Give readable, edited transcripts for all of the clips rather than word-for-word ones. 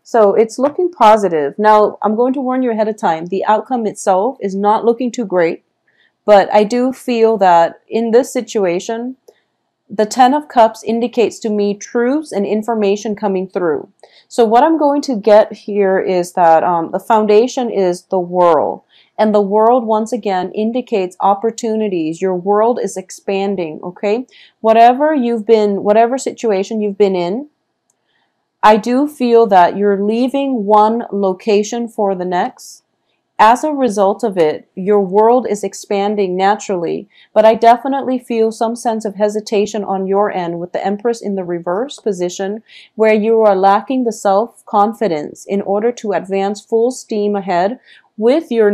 So it's looking positive. Now, I'm going to warn you ahead of time. The outcome itself is not looking too great, but I do feel that in this situation, the Ten of Cups indicates to me truths and information coming through. So what I'm going to get here is that the foundation is the world. And the world, once again, indicates opportunities. Your world is expanding, okay? Whatever situation you've been in, I do feel that you're leaving one location for the next. As a result of it, your world is expanding naturally, but I definitely feel some sense of hesitation on your end with the Empress in the reverse position, where you are lacking the self-confidence in order to advance full steam ahead with your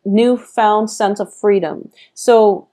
newfound sense of freedom. So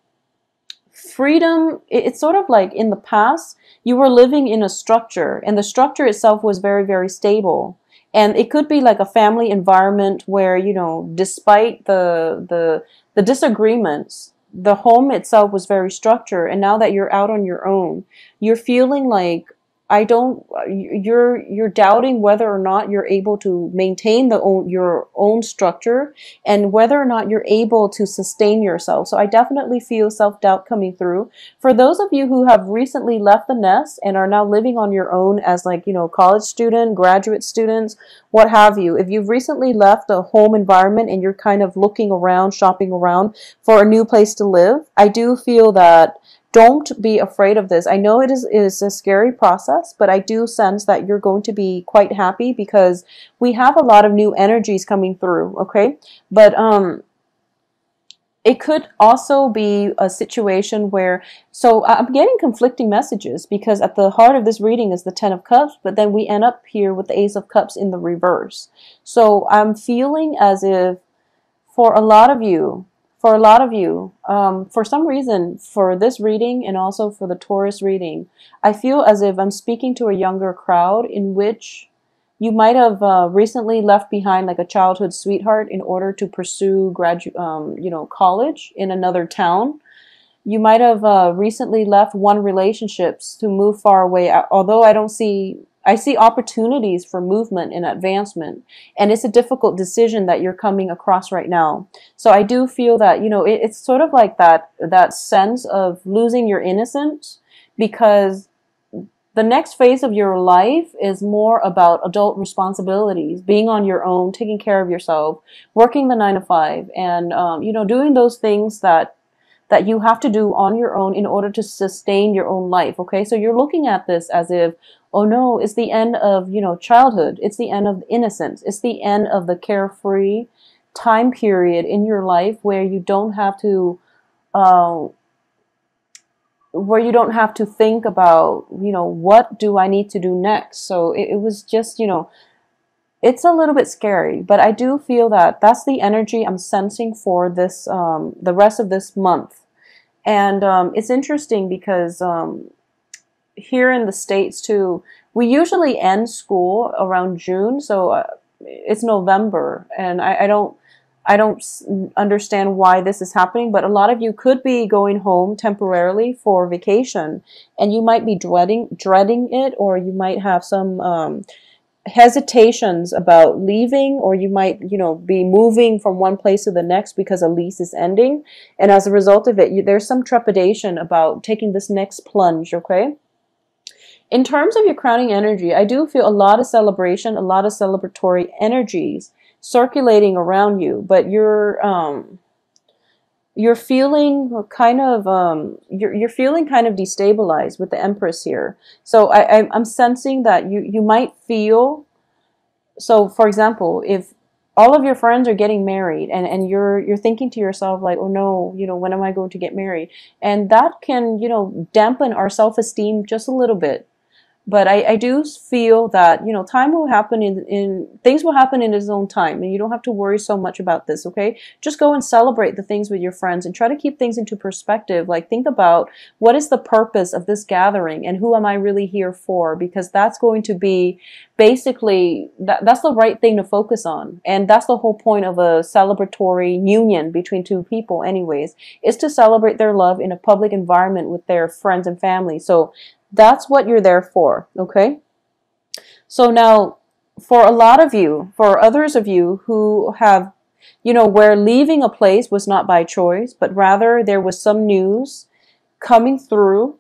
freedom, it's sort of like in the past, you were living in a structure, and the structure itself was very, very stable. And it could be like a family environment where, you know, despite the disagreements, the home itself was very structured. And now that you're out on your own, you're feeling like you're doubting whether or not you're able to maintain your own structure and whether or not you're able to sustain yourself. So I definitely feel self-doubt coming through. For those of you who have recently left the nest and are now living on your own as, like, you know, college student, graduate students, what have you, if you've recently left a home environment and you're kind of looking around, shopping around for a new place to live, I do feel that don't be afraid of this. I know it is a scary process, but I do sense that you're going to be quite happy because we have a lot of new energies coming through, okay? But it could also be a situation where, so I'm getting conflicting messages because at the heart of this reading is the Ten of Cups, but then we end up here with the Ace of Cups in the reverse. So I'm feeling as if for a lot of you, for some reason, for this reading and also for the Taurus reading, I feel as if I'm speaking to a younger crowd in which you might have recently left behind like a childhood sweetheart in order to pursue college in another town. You might have recently left one relationships to move far away. Although I see opportunities for movement and advancement, and it's a difficult decision that you're coming across right now. So I do feel that, you know, it's sort of like that sense of losing your innocence, because the next phase of your life is more about adult responsibilities, being on your own, taking care of yourself, working the 9 to 5, and doing those things that you have to do on your own in order to sustain your own life. Okay, so you're looking at this as if, oh no, it's the end of, childhood. It's the end of innocence. It's the end of the carefree time period in your life where you don't have to, think about, what do I need to do next? So it was just, it's a little bit scary, but I do feel that that's the energy I'm sensing for this, the rest of this month. And it's interesting because here in the States too, we usually end school around June, so it's November, and I don't understand why this is happening, but a lot of you could be going home temporarily for vacation, and you might be dreading it, or you might have some hesitations about leaving, or you might, be moving from one place to the next because a lease is ending, and as a result of it, there's some trepidation about taking this next plunge, okay? In terms of your crowning energy, I do feel a lot of celebration, a lot of celebratory energies circulating around you, but you're feeling kind of you're feeling kind of destabilized with the Empress here. So I'm sensing that you might feel, so for example, if all of your friends are getting married and you're thinking to yourself like, oh no, when am I going to get married? And that can, dampen our self-esteem just a little bit. But I do feel that, time will happen things will happen in its own time, and you don't have to worry so much about this, okay? Just go and celebrate the things with your friends and try to keep things into perspective. Like, think about what is the purpose of this gathering and who am I really here for? Because that's going to be basically, that's the right thing to focus on. And that's the whole point of a celebratory union between two people anyways, is to celebrate their love in a public environment with their friends and family. So that's what you're there for, okay? So now, for a lot of you, for others of you who have, where leaving a place was not by choice, but rather there was some news coming through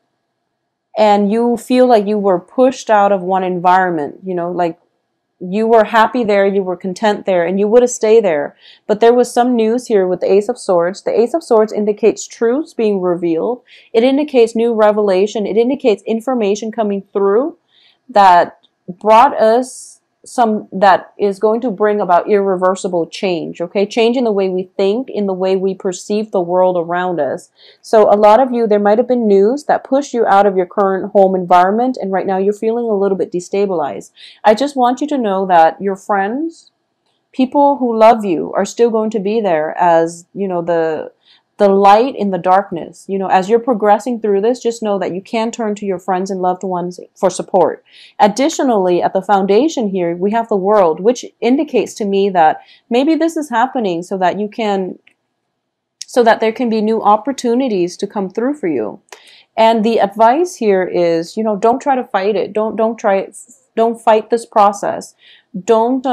and you feel like you were pushed out of one environment, like you were happy there, you were content there, and you would have stayed there. But there was some news here with the Ace of Swords. The Ace of Swords indicates truths being revealed. It indicates new revelation. It indicates information coming through that brought us that is going to bring about irreversible change, okay? Change in the way we think, in the way we perceive the world around us. So a lot of you, there might have been news that pushed you out of your current home environment, and right now you're feeling a little bit destabilized. I just want you to know that your friends, people who love you, are still going to be there as, the light in the darkness. As you're progressing through this, just know that you can turn to your friends and loved ones for support. Additionally, at the foundation here, we have the World, which indicates to me that maybe this is happening so that there can be new opportunities to come through for you. And the advice here is, don't try to fight it. Don't fight this process. Don't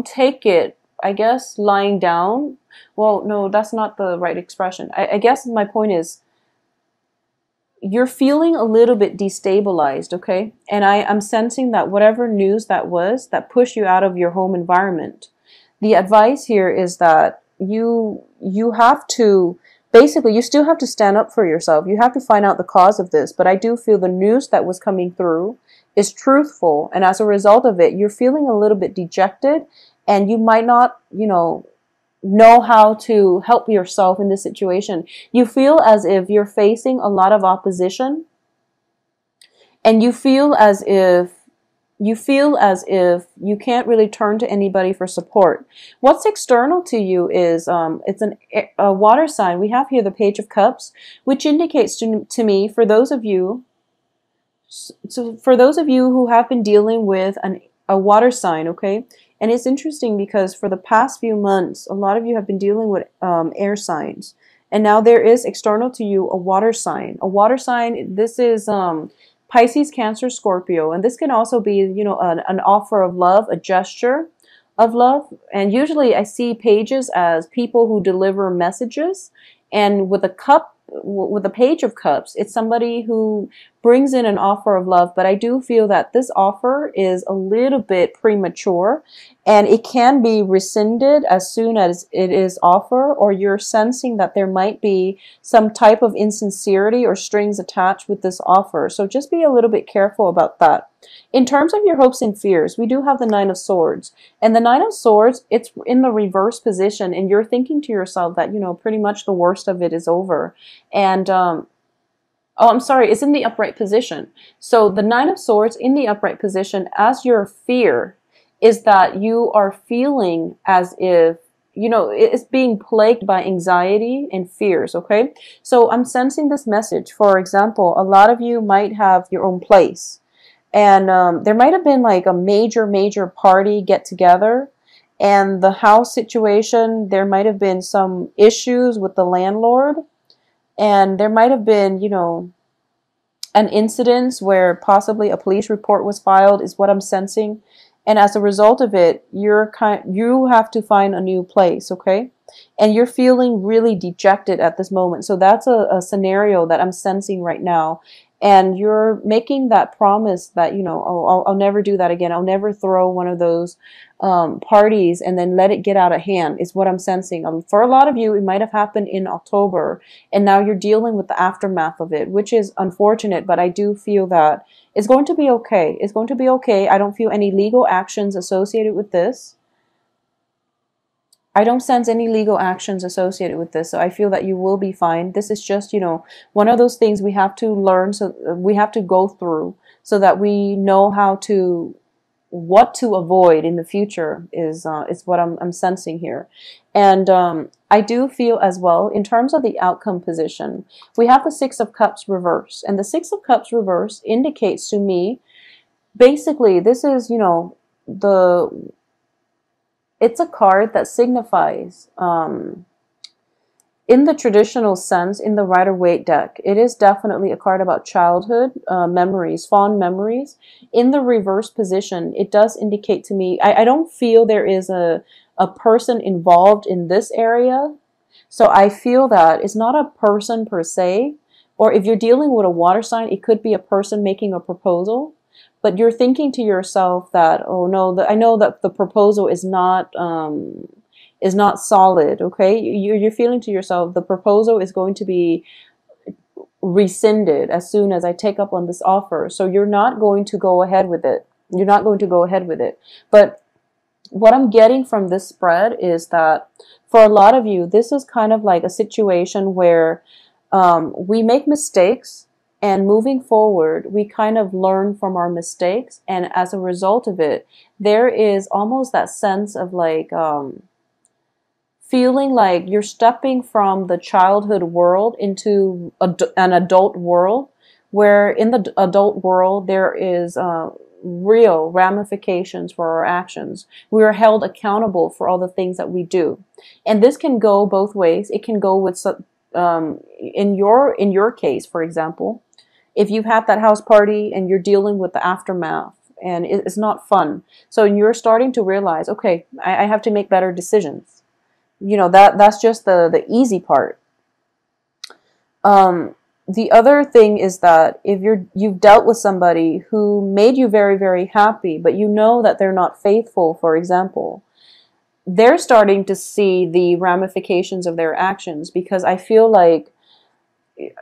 take it, I guess, lying down. Well, no, that's not the right expression. I guess my point is, you're feeling a little bit destabilized, okay? And I'm sensing that whatever news that was that pushed you out of your home environment, the advice here is that you have to, basically, you still have to stand up for yourself. You have to find out the cause of this. But I do feel the news that was coming through is truthful. And as a result of it, you're feeling a little bit dejected, and you might not, know how to help yourself in this situation. You feel as if you're facing a lot of opposition, and you feel as if you can't really turn to anybody for support. What's external to you is it's a water sign. We have here the Page of Cups, which indicates to me, for those of you who have been dealing with a water sign, okay? And it's interesting because for the past few months, a lot of you have been dealing with air signs. And now there is external to you a water sign. A water sign, this is Pisces, Cancer, Scorpio. And this can also be, an offer of love, a gesture of love. And usually I see pages as people who deliver messages. And with the Page of Cups, it's somebody who brings in an offer of love. But I do feel that this offer is a little bit premature, and it can be rescinded as soon as it is offered, or you're sensing that there might be some type of insincerity or strings attached with this offer. So just be a little bit careful about that. In terms of your hopes and fears, we do have the Nine of Swords. And the Nine of Swords, it's in the reverse position, and you're thinking to yourself that, pretty much the worst of it is over. And, oh, I'm sorry, it's in the upright position. So the Nine of Swords in the upright position, as your fear, is that you are feeling as if, it's being plagued by anxiety and fears, okay? So I'm sensing this message. For example, a lot of you might have your own place. And there might have been like a major party get together. And the house situation, there might have been some issues with the landlord. And there might have been, an incident where possibly a police report was filed, is what I'm sensing. And as a result of it, you have to find a new place, okay? And you're feeling really dejected at this moment. So that's a scenario that I'm sensing right now. And you're making that promise that, I'll never do that again. I'll never throw one of those parties and then let it get out of hand, is what I'm sensing. For a lot of you, it might have happened in October, and now you're dealing with the aftermath of it, which is unfortunate, but I do feel that it's going to be okay. It's going to be okay. I don't feel any legal actions associated with this. I don't sense any legal actions associated with this, so I feel that you will be fine. This is just, one of those things we have to learn, so we have to go through so that we know what to avoid in the future is what I'm sensing here. And I do feel as well, in terms of the outcome position, we have the Six of Cups reverse. And the Six of Cups reverse indicates to me, basically, this is, it's a card that signifies in the traditional sense, in the Rider-Waite deck, it is definitely a card about childhood memories, fond memories. In the reverse position, it does indicate to me, I don't feel there is a person involved in this area. So I feel that it's not a person per se, or if you're dealing with a water sign, it could be a person making a proposal. But you're thinking to yourself that, oh no, I know that the proposal is not solid. Okay, you're feeling to yourself the proposal is going to be rescinded as soon as I take up on this offer. So you're not going to go ahead with it. You're not going to go ahead with it. But what I'm getting from this spread is that for a lot of you, this is kind of like a situation where we make mistakes, and moving forward, we kind of learn from our mistakes. And as a result of it, there is almost that sense of like feeling like you're stepping from the childhood world into an adult world, where in the adult world there is real ramifications for our actions. We are held accountable for all the things that we do, and this can go both ways. It can go with in your case, for example, if you've had that house party and you're dealing with the aftermath and it's not fun, so you're starting to realize, okay, I have to make better decisions. You know, that's just the easy part. The other thing is that if you've dealt with somebody who made you very, very happy, but you know that they're not faithful, for example, they're starting to see the ramifications of their actions, because I feel like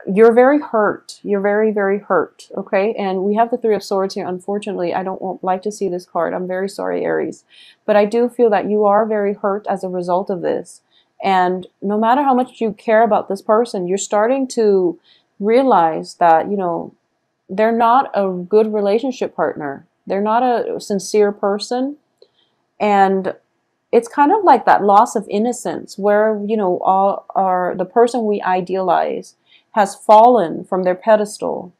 you're very hurt. You're very, very hurt. Okay. And we have the Three of Swords here. Unfortunately, I don't like to see this card. I'm very sorry, Aries. But I do feel that you are very hurt as a result of this. And no matter how much you care about this person, you're starting to realize that, you know, they're not a good relationship partner. They're not a sincere person. And it's kind of like that loss of innocence where, you know, the person we idealize has fallen from their pedestal,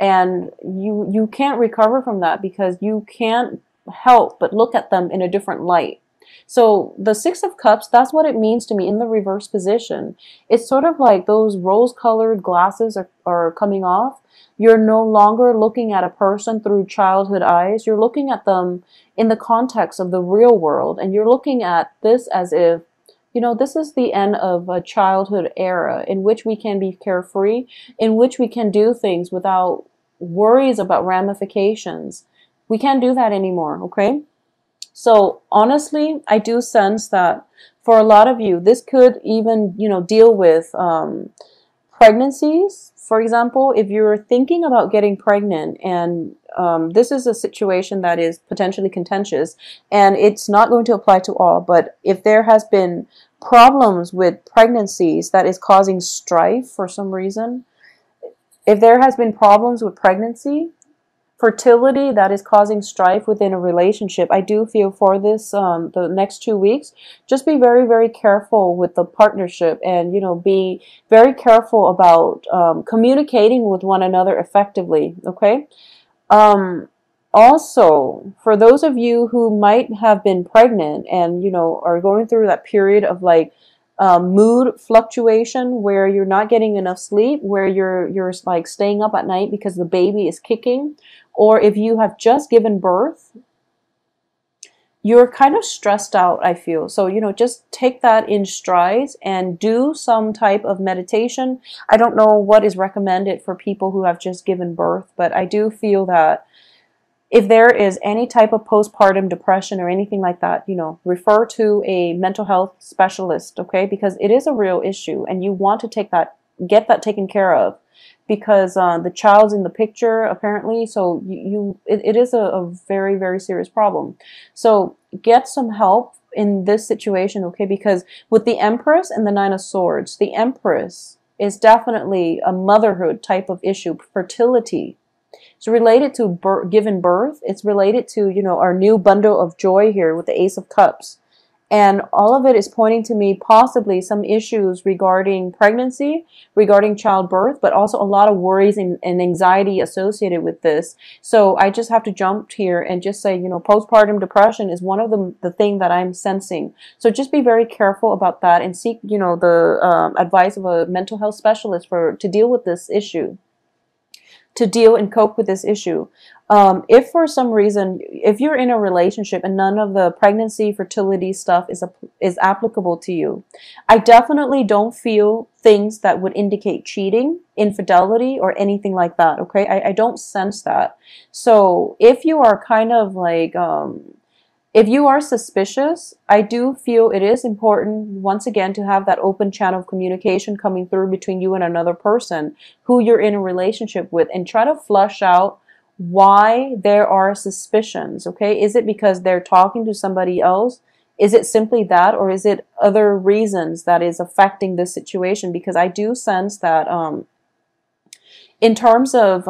and you can't recover from that because you can't help but look at them in a different light. So the Six of Cups, that's what it means to me in the reverse position. It's sort of like those rose-colored glasses are coming off. You're no longer looking at a person through childhood eyes. You're looking at them in the context of the real world, and you're looking at this as if, you know, this is the end of a childhood era in which we can be carefree, in which we can do things without worries about ramifications. We can't do that anymore, okay? So honestly, I do sense that for a lot of you, this could even, you know, deal with pregnancies. For example, if you're thinking about getting pregnant, and this is a situation that is potentially contentious, and it's not going to apply to all, but if there has been problems with pregnancies that is causing strife for some reason, if there has been problems with pregnancy, fertility that is causing strife within a relationship, I do feel for this the next 2 weeks, just be very, very careful with the partnership, and, you know, be very careful about communicating with one another effectively. Okay. Also, for those of you who might have been pregnant and, you know, are going through that period of like mood fluctuation where you're not getting enough sleep, where you're like staying up at night because the baby is kicking, or if you have just given birth, you're kind of stressed out, I feel. So, you know, just take that in strides and do some type of meditation. I don't know what is recommended for people who have just given birth, but I do feel that if there is any type of postpartum depression or anything like that, you know, refer to a mental health specialist, okay? Because it is a real issue, and you want to get that taken care of, because the child's in the picture apparently. So it is a very, very serious problem. So get some help in this situation, okay? Because with the Empress and the Nine of Swords, the Empress is definitely a motherhood type of issue, fertility. It's related to given birth. It's related to, you know, our new bundle of joy here with the Ace of Cups. And all of it is pointing to me possibly some issues regarding pregnancy, regarding childbirth, but also a lot of worries and anxiety associated with this. So I just have to jump here and just say, postpartum depression is one of the thing that I'm sensing. So just be very careful about that and seek, the advice of a mental health specialist to deal with this issue, to deal and cope with this issue. If for some reason, if you're in a relationship and none of the pregnancy, fertility stuff is applicable to you, I definitely don't feel things that would indicate cheating, infidelity, or anything like that. Okay, I don't sense that. So if you are kind of like, if you are suspicious, I do feel it is important, once again, to have that open channel of communication coming through between you and another person who you're in a relationship with, and try to flush out why there are suspicions, okay? Is it because they're talking to somebody else? Is it simply that, or is it other reasons that is affecting this situation? Because I do sense that in terms of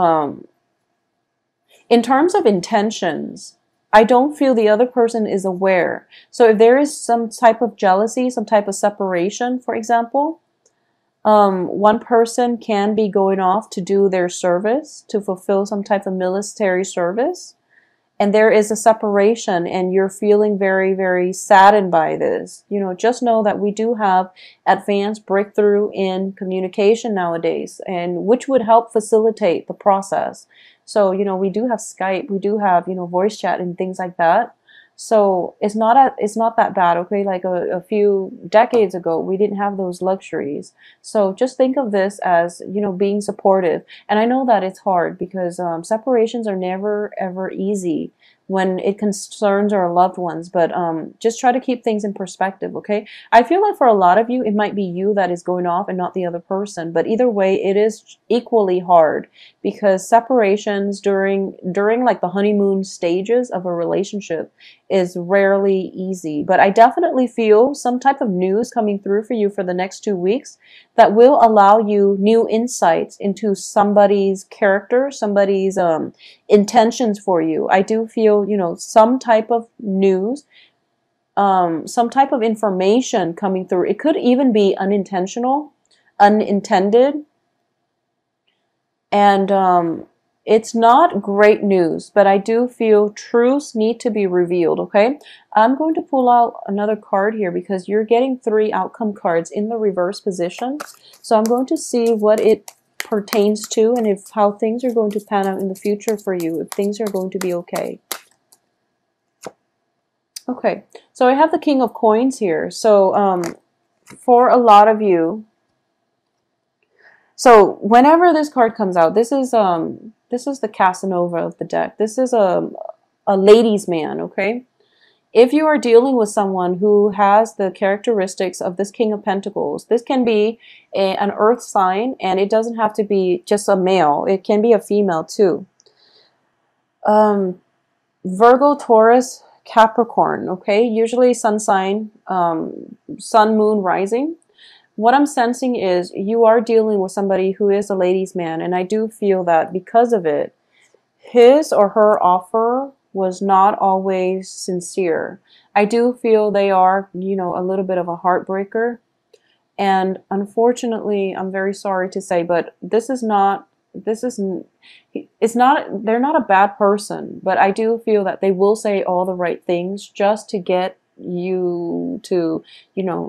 intentions, I don't feel the other person is aware. So if there is some type of jealousy, some type of separation, for example, one person can be going off to do their service, to fulfill some type of military service, and there is a separation and you're feeling very, very saddened by this. Just know that we do have advanced breakthrough in communication nowadays, and which would help facilitate the process. So, we do have Skype, we do have, voice chat and things like that. So it's not that bad, okay? Like a few decades ago, we didn't have those luxuries. So just think of this as, being supportive. And I know that it's hard because separations are never, ever easy when it concerns our loved ones. But just try to keep things in perspective, okay? I feel like for a lot of you, it might be you that is going off and not the other person. But either way, it is equally hard because separations during like the honeymoon stages of a relationship is rarely easy. But I definitely feel some type of news coming through for you for the next 2 weeks that will allow you new insights into somebody's character, somebody's intentions for you. I do feel, some type of news, some type of information coming through. It could even be unintentional, unintended, and it's not great news, but I do feel truths need to be revealed, okay? I'm going to pull out another card here because you're getting 3 outcome cards in the reverse position. So I'm going to see what it pertains to and how things are going to pan out in the future for you, if things are going to be okay. Okay, so I have the King of Coins here. So for a lot of you, so whenever this card comes out, this is the Casanova of the deck. This is a ladies' man, okay? If you are dealing with someone who has the characteristics of this King of Pentacles, this can be an earth sign, and it doesn't have to be just a male. It can be a female too. Virgo, Taurus, Capricorn, okay? Usually sun sign, sun, moon, rising. What I'm sensing is you are dealing with somebody who is a ladies' man, and I do feel that because of it, his or her offer was not always sincere. I do feel they are, a little bit of a heartbreaker. And unfortunately, I'm very sorry to say, but they're not a bad person, but I do feel that they will say all the right things just to get you to,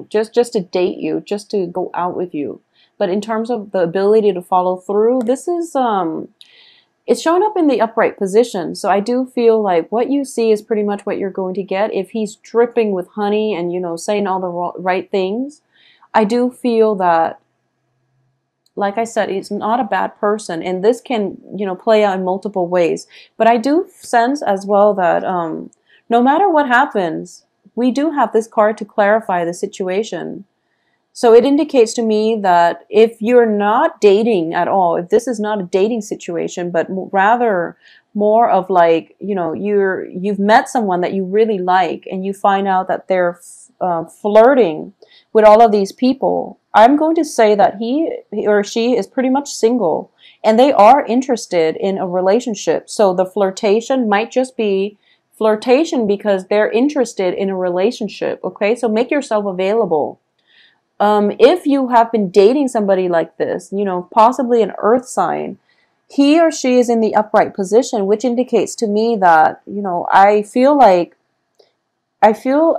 just to date you, just to go out with you. But in terms of the ability to follow through, this is, it's showing up in the upright position. So I do feel like what you see is pretty much what you're going to get. If he's dripping with honey and, saying all the right things, I do feel that, like I said, he's not a bad person. And this can, play out in multiple ways. But I do sense as well that no matter what happens, we do have this card to clarify the situation. So it indicates to me that if you're not dating at all, if this is not a dating situation, but rather more of like, you've met someone that you really like and you find out that they're flirting with all of these people, I'm going to say that he or she is pretty much single and they are interested in a relationship. So the flirtation might just be flirtation because they're interested in a relationship, okay? So make yourself available. If you have been dating somebody like this, possibly an earth sign, he or she is in the upright position, which indicates to me that, I feel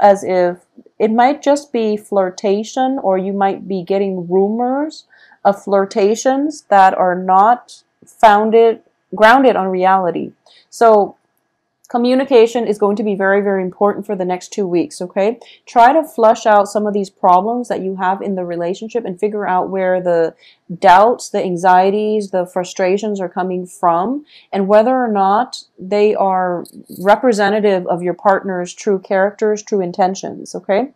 as if it might just be flirtation, or you might be getting rumors of flirtations that are not grounded on reality. So communication is going to be very, very important for the next 2 weeks, okay? Try to flush out some of these problems that you have in the relationship and figure out where the doubts, the anxieties, the frustrations are coming from, and whether or not they are representative of your partner's true characters, true intentions, okay?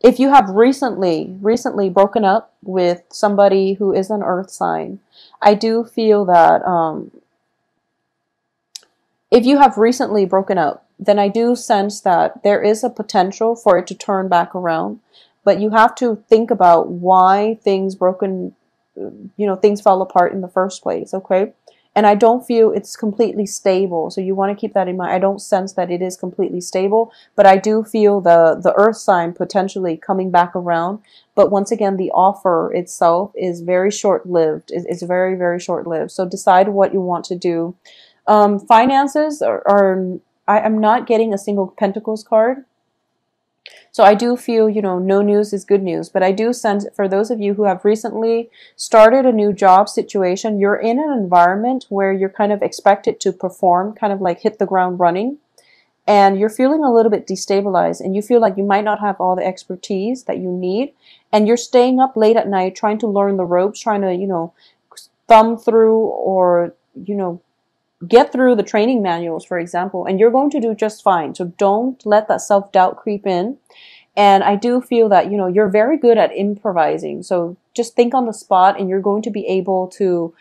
If you have recently broken up with somebody who is an earth sign, I do feel that if you have recently broken up, then I do sense that there is a potential for it to turn back around. But you have to think about why things fell apart in the first place, okay? And I don't feel it's completely stable. So you want to keep that in mind. I don't sense that it is completely stable, but I do feel the earth sign potentially coming back around. But once again, the offer itself is very short-lived. It's very, very short-lived. So decide what you want to do. Finances I'm not getting a single Pentacles card. So I do feel, no news is good news, but I do sense for those of you who have recently started a new job situation, you're in an environment where you're kind of expected to perform, kind of like hit the ground running, and you're feeling a little bit destabilized, and you feel like you might not have all the expertise that you need, and you're staying up late at night trying to learn the ropes, trying to, thumb through or, get through the training manuals, for example, and you're going to do just fine. So don't let that self-doubt creep in. And I do feel that, you're very good at improvising. So just think on the spot and you're going to be able to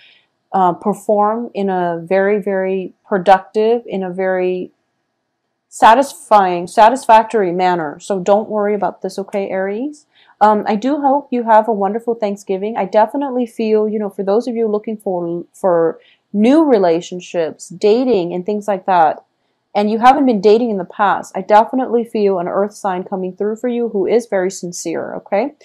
perform in a very, very productive, in a very satisfactory manner. So don't worry about this, okay, Aries? I do hope you have a wonderful Thanksgiving. I definitely feel, for those of you looking for new relationships, dating, and things like that, and you haven't been dating in the past, I definitely feel an earth sign coming through for you who is very sincere, okay?